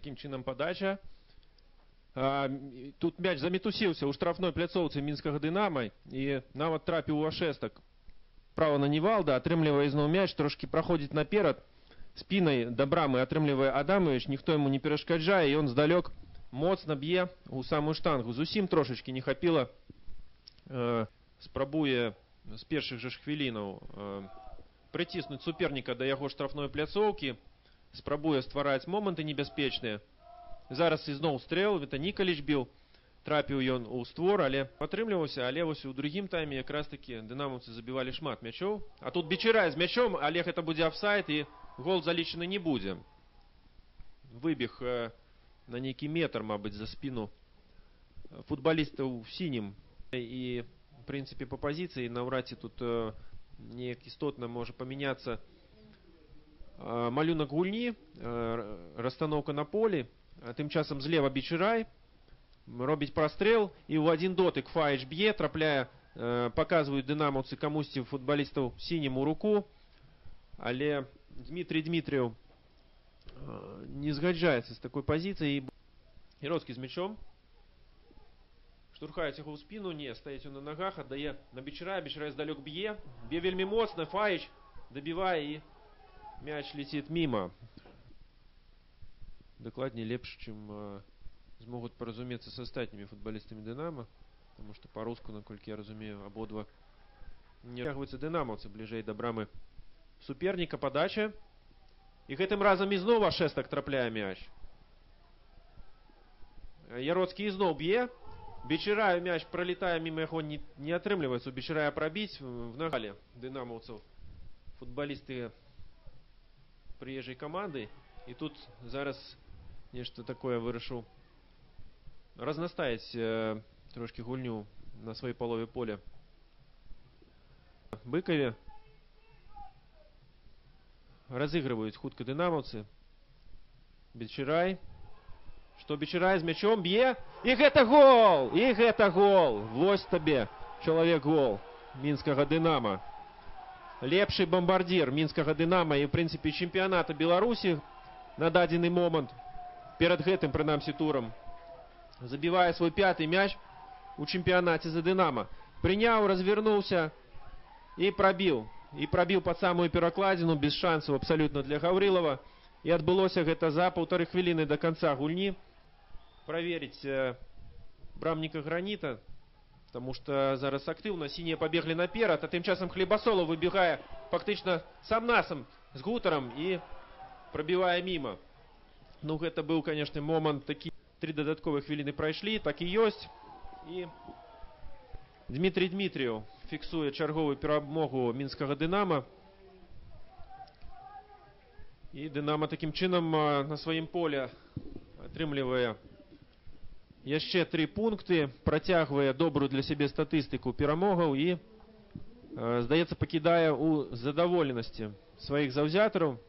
Таким чынам падача. Тут мяч замітусіўся ў штрафной пляцоўцы мінскага Дынамо і нават трапіў у ашэстак. Права на Нівалда, атрымлівае зноў мяч, трошкі праходзіць наперад. Спінай да брамы атрымлівае Адамович, ніхто яму не перашкаджае, і ён здалёк моцна б'е ў самую штангу. Зусім трошачкі не хапіла. Спрабуе з першых жа хвілінаў прыціснуць суперніка да яго штрафной пляцоўкі. Спрабуе ствараць моманты небяспечныя. Зараз ізноў стрэл, гэта Нікаліч біў, трапіў ён у створ, але атрымліваўся, але вось у другім тайме якраз такі дынамаўцы забівалі шмат мячоў. А тут Бичарай з мячом, але гэта будзе афсайд і гол залічаны не будзе. Выбег на нейкі метр, мабыць, за спіну футбалістаў сінім. І, в прынцыпе, па пазіцыі наўрад ці тут неяк істотна можа памяняцца малюнак гульні, расстаноўка на полі. Тым часам злева Бичарай робіць прастрэл, і ў адзін дотык Фаіч б'е, трапляе, паказваюць дынамаўцы камусьці футбалістаў сінім у руку, але Дмітрий Дмітрыеў не згаджаецца з такой пазіцыяй. Яроцкі з мячом. Штурхаюць яго ў спіну, не, стаіць ён на нагах, аддае на Бичарая, Бичарай здалёк б'е, б'е вельмі моцна, Фаіч дабівае і мяч летит міма. Дакладней лепш, чым змогуць паразумецца з астатнімі футбалістамі Дынамо, таму што па-руску, наколькі я разумею, абодва не рагваюцца дынамаўцы бліжэй да брамы суперніка. Падача. І гэтым разам ізноў ашэстак трапляе мяч. Яроцкі ізноў б'е. Бичараю мяч пролетае міма яго, не атрымліваецца у Бичарая прабіць в нагале дынамаўцаў футбалісты прыезжай каманды. І тут зараз нешта такое вырашыў разнастаіць трошкі гульню на сваёй палове поля. Быкаве разыгрываюць хутка дынамаўцы. Бичарай. Што Бичарай з мячом б'е. І гэта гол! І гэта гол! Вось табе, чалавек, гол мінскага Дынамо. Лепшы бамбардзір мінскага Дынамо і, в прынцыпе, чэмпіяната Беларусі на дадзены момант, перад гэтым, прынамсі, турам, забівае свой 5-й мяч у чэмпіянаце за Дынамо. Прыняў, развернуўся і прабіў. І прабіў пад самую перакладзіну, без шансаў абсалютна для Гаўрылава. І адбылося гэта за 1,5 хвіліны да канца гульні. Праверыць брамніка Граніта, таму што зараз актыўна сінія пабеглі наперад, а тым часам Хлебасолаў выбегае фактычна сам-насам з гутарам і прабівае міма. Ну, гэта быў, канешне, момант такі. 3 дадатковых хвіліны прайшлі, так і ёсць. І Дмітрий Дмітрыеў фіксуе чарговую перамогу мінскага Дынамо. І Дынамо такім чынам на сваім поле атрымлівае яшчэ 3 пункты, працягвае добрую для сябе статыстыку перамогаў і, здаецца, пакідае ў задаволенасці сваіх заўзятараў.